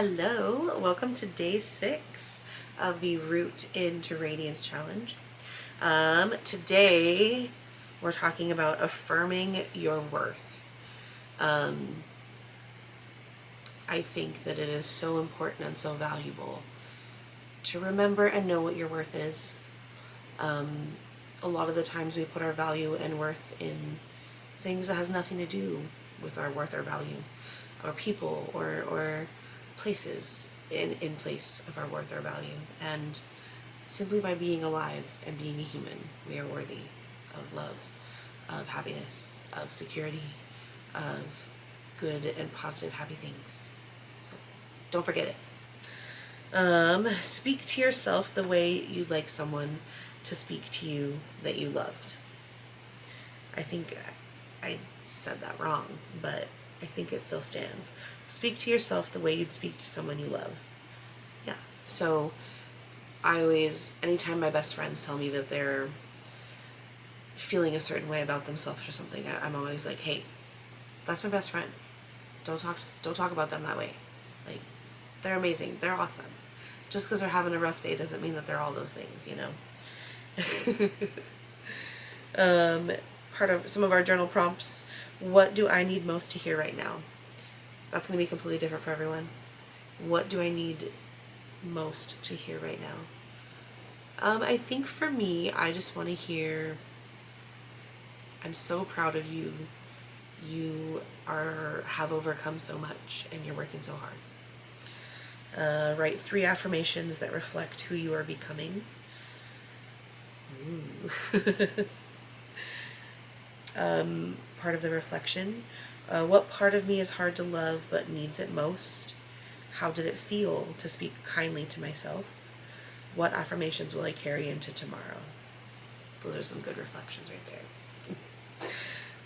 Hello, welcome to day 6 of the Root into Radiance challenge. Today we're talking about affirming your worth. I think that it is so important and so valuable to remember and know what your worth is. A lot of the times we put our value and worth in things that has nothing to do with our worth or value, or people or places in place of our worth or value. And simply by being alive and being a human, we are worthy of love, of happiness, of security, of good and positive happy things. So don't forget it. Speak to yourself the way you'd like someone to speak to you that you loved. I think I said that wrong, but I think it still stands. Speak to yourself the way you'd speak to someone you love. Yeah. So I always, anytime my best friends tell me that they're feeling a certain way about themselves or something, I'm always like, hey, that's my best friend. Don't talk about them that way. Like, they're amazing. They're awesome. Just because they're having a rough day doesn't mean that they're all those things, you know? Part of some of our journal prompts: what do I need most to hear right now? That's going to be completely different for everyone. What do I need most to hear right now? I think for me, I just want to hear, I'm so proud of you. You have overcome so much and you're working so hard. Write 3 affirmations that reflect who you are becoming. Ooh. Part of the reflection: what part of me is hard to love but needs it most? How did it feel to speak kindly to myself? What affirmations will I carry into tomorrow? Those are some good reflections right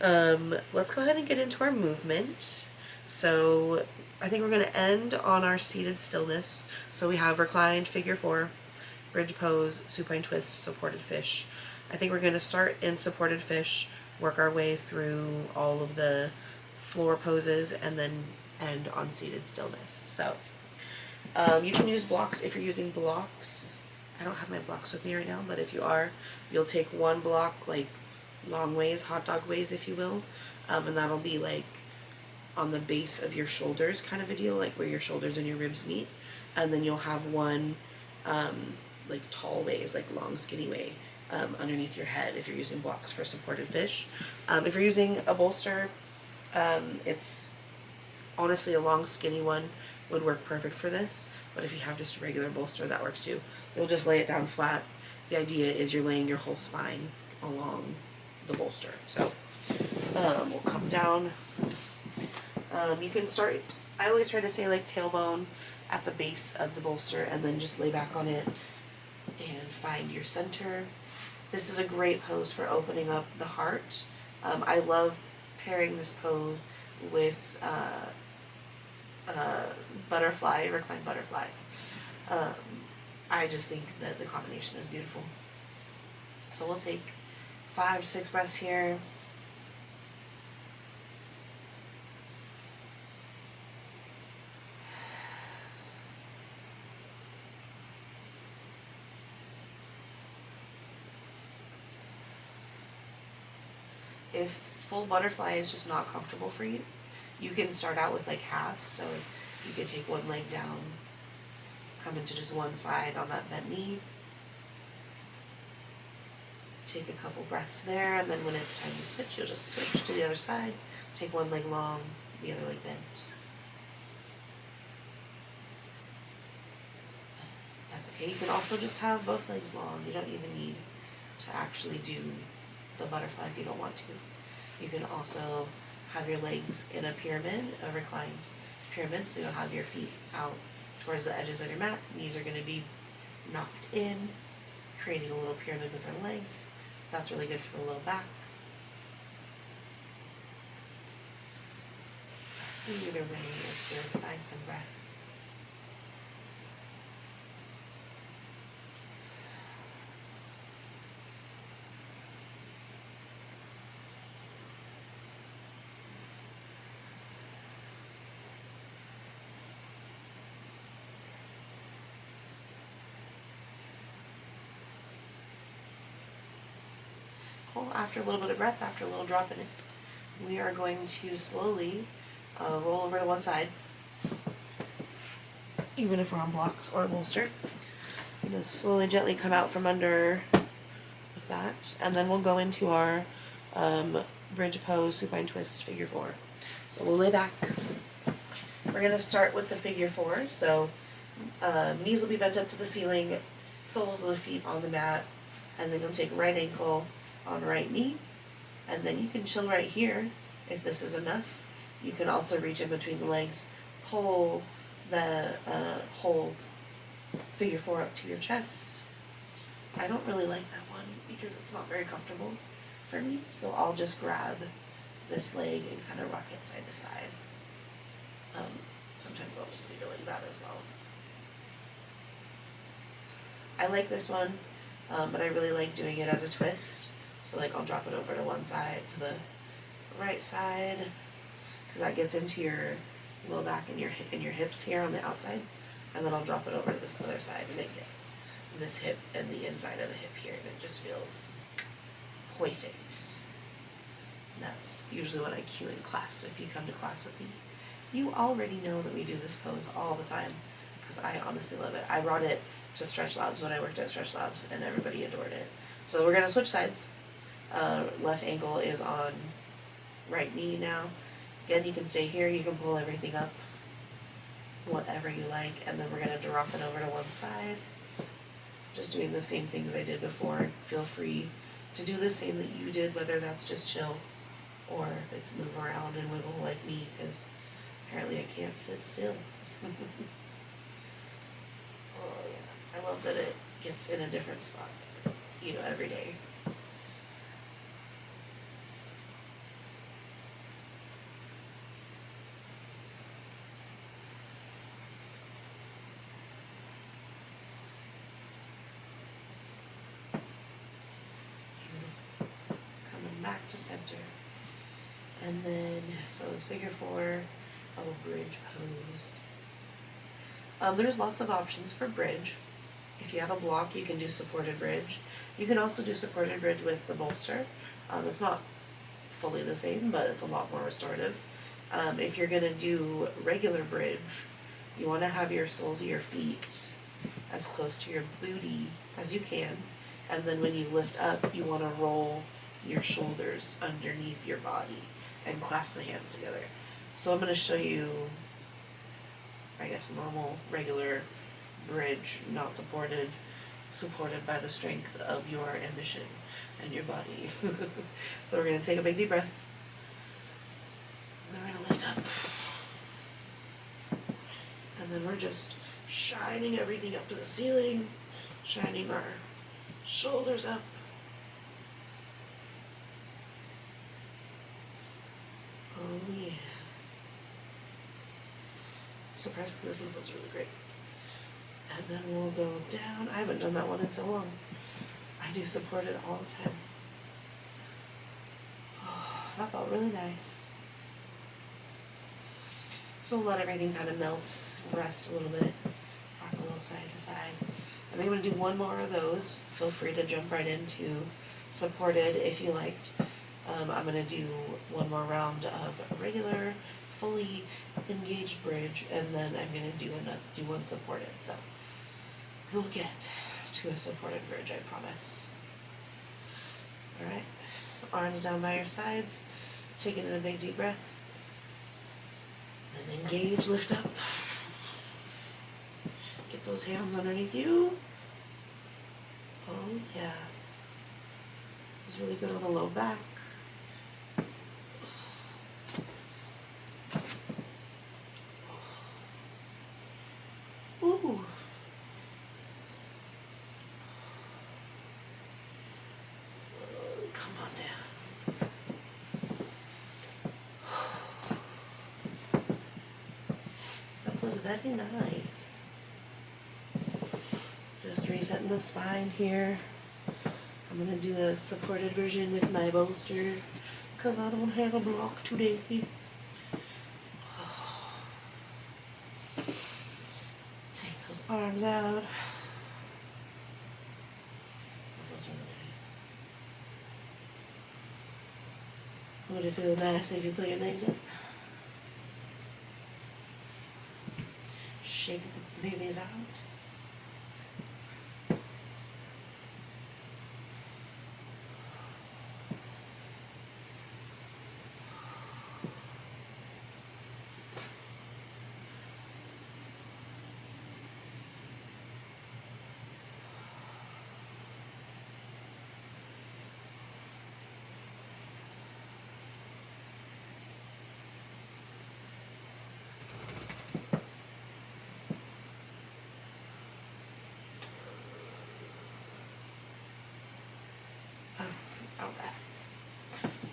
there. Let's go ahead and get into our movement. So I think we're going to end on our seated stillness. So we have reclined, figure 4, bridge pose, supine twist, supported fish. I think we're going to start in supported fish, work our way through all of the floor poses, and then end on seated stillness. So you can use blocks if you're using blocks. I don't have my blocks with me right now, but if you are, you'll take one block, like long ways, hot dog ways, if you will, and that'll be like on the base of your shoulders, kind of a deal, like where your shoulders and your ribs meet. And then you'll have one like tall ways, like long skinny way, underneath your head if you're using blocks for supported fish. If you're using a bolster, it's honestly a long skinny one would work perfect for this, but if you have just a regular bolster, that works too. You'll just lay it down flat. The idea is you're laying your whole spine along the bolster. So we'll come down. You can start, I always try to say like tailbone at the base of the bolster, and then just lay back on it and find your center. This is a great pose for opening up the heart. I love pairing this pose with butterfly, reclined butterfly. I just think that the combination is beautiful. So we'll take 5 to 6 breaths here. If full butterfly is just not comfortable for you, you can start out with like half. So you could take one leg down, come into just one side on that bent knee, take a couple breaths there, and then when it's time to switch, you'll just switch to the other side, take one leg long, the other leg bent. That's okay. You can also just have both legs long. You don't even need to actually do the butterfly if you don't want to. You can also have your legs in a pyramid, a reclined pyramid, so you'll have your feet out towards the edges of your mat. Knees are going to be knocked in, creating a little pyramid with our legs. That's really good for the low back. Either way is good. Find some breath. after a little bit of breath, after a little drop in it, we are going to slowly roll over to one side, even if we're on blocks or a bolster. I'm going to slowly, gently come out from under with that, and then we'll go into our bridge pose, supine twist, figure four. So we'll lay back. We're going to start with the figure four. So knees will be bent up to the ceiling, soles of the feet on the mat, and then you'll take right ankle on right knee, and then you can chill right here if this is enough. You can also reach in between the legs, pull the whole figure four up to your chest. I don't really like that one because it's not very comfortable for me, so I'll just grab this leg and kind of rock it side to side. Sometimes I'll just leave it like that as well. I like this one, but I really like doing it as a twist. So like I'll drop it over to one side, to the right side, because that gets into your low back and your hips here on the outside, and then I'll drop it over to this other side, and it gets this hip and the inside of the hip here, and it just feels perfect. And that's usually what I cue in class. So if you come to class with me, you already know that we do this pose all the time, because I honestly love it. I brought it to Stretch Labs when I worked at Stretch Labs, and everybody adored it. So we're going to switch sides. Left ankle is on right knee now. Again, you can stay here, you can pull everything up, whatever you like, and then we're going to drop it over to one side. Just doing the same things I did before. Feel free to do the same that you did, whether that's just chill or if it's move around and wiggle like me, because apparently I can't sit still. Oh yeah, I love that it gets in a different spot, every day. Back to center, and then so it's figure four, bridge pose. There's lots of options for bridge. If you have a block, you can do supported bridge. You can also do supported bridge with the bolster. It's not fully the same, but it's a lot more restorative. If you're gonna do regular bridge, you want to have your soles of your feet as close to your booty as you can, and then when you lift up, you want to roll your shoulders underneath your body and clasp the hands together. So I'm going to show you, I guess, normal, regular bridge, not supported by the strength of your ambition and your body. So we're going to take a big deep breath, and then we're going to lift up, and then we're just shining everything up to the ceiling, shining our shoulders up. Oh yeah. Surprisingly, this one feels really great. And then we'll go down. I haven't done that one in so long. I do support it all the time. Oh, that felt really nice. So we'll let everything kind of melt, rest a little bit, rock a little side to side. And I'm going to do one more of those. Feel free to jump right into supported if you liked. I'm going to do one more round of regular, fully engaged bridge, and then I'm going to do one supported. So you'll get to a supported bridge, I promise. Alright, arms down by your sides, taking in a big deep breath, and engage, lift up. Get those hands underneath you. Oh yeah. It's really good on the low back. Ooh. Slowly come on down. That was very nice. Just resetting the spine here. I'm going to do a supported version with my bolster because I don't have a block today. Take those arms out. That feels really nice. Would it feel nice if you put your legs up? Shake the babies out.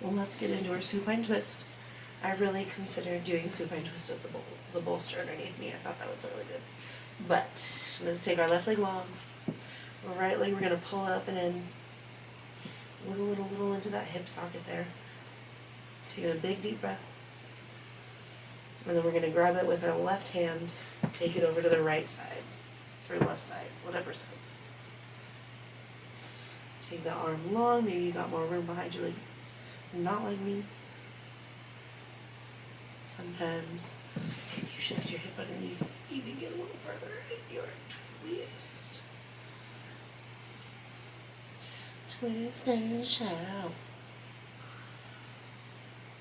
Well, let's get into our supine twist. I really considered doing supine twist with the bolster underneath me. I thought that would look really good. But let's take our left leg long. Our right leg, we're going to pull up and in. Wiggle it a little into that hip socket there. Take a big deep breath. And then we're going to grab it with our left hand, take it over to the right side, or left side, whatever side this is. Take the arm long, maybe you got more room behind you, like not like me. Sometimes if you shift your hip underneath, you can get a little further in your twist. Twist and shout.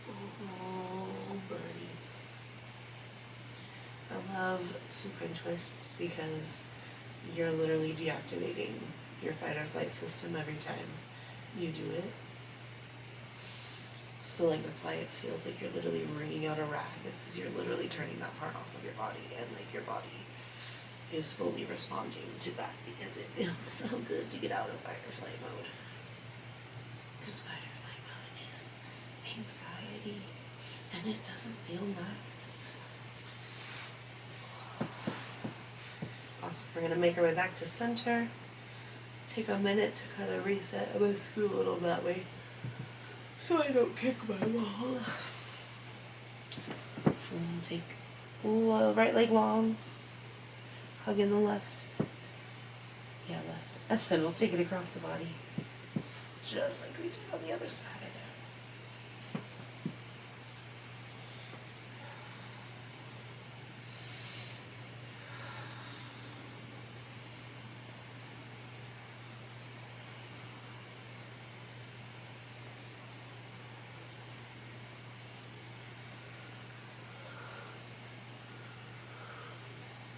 Oh, buddy. I love supine twists because you're literally deactivating your fight or flight system every time you do it. So like that's why it feels like you're literally wringing out a rag, is because you're literally turning that part off of your body, and like your body is fully responding to that because it feels so good to get out of fight or flight mode. Because fight or flight mode is anxiety, and it doesn't feel nice. Awesome. We're going to make our way back to center. Take a minute to kind of reset. I'm going to screw a little that way so I don't kick my wall. And then take right leg long, hug in the left. Yeah, left. And then we'll take it across the body, just like we did on the other side.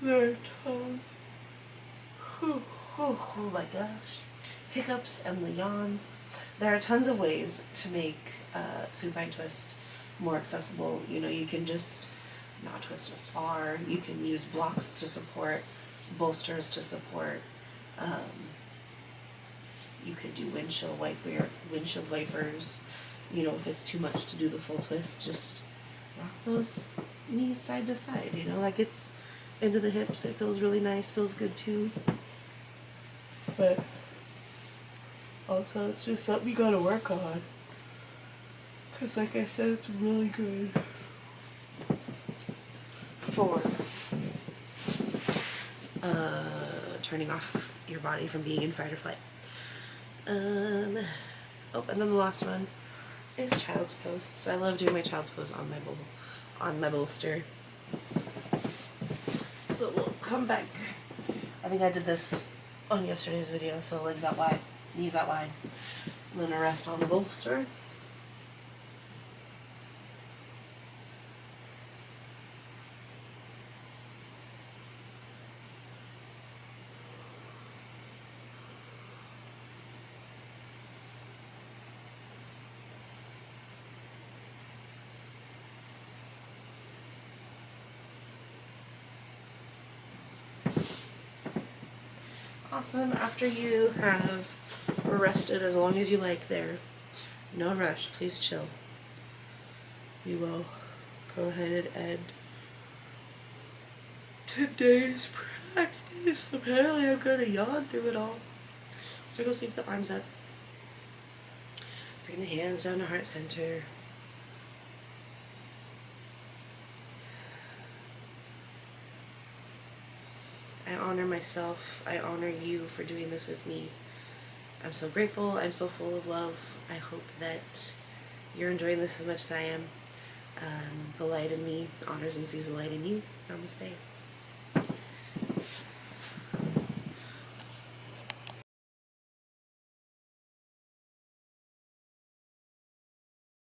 There are tons. Oh my gosh. Hiccups and the yawns. There are tons of ways to make supine twist more accessible. You know, you can just not twist as far. You can use blocks to support, bolsters to support. You could do windshield wipers. You know, if it's too much to do the full twist, just rock those knees side to side. You know, like it's into the hips. It feels really nice, feels good too. But also it's just something you gotta work on. Because like I said, it's really good for turning off your body from being in fight or flight. And then the last one is child's pose. So I love doing my child's pose on my bolster. So we'll come back. I think I did this on yesterday's video, so legs out wide, knees out wide. I'm gonna rest on the bolster. Awesome. After you have rested as long as you like there, no rush, please chill. We will go ahead and end today's practice. Apparently I'm gonna yawn through it all. So go sweep the arms up. Bring the hands down to heart center. I honor myself. I honor you for doing this with me. I'm so grateful. I'm so full of love. I hope that you're enjoying this as much as I am. The light in me honors and sees the light in you. Namaste.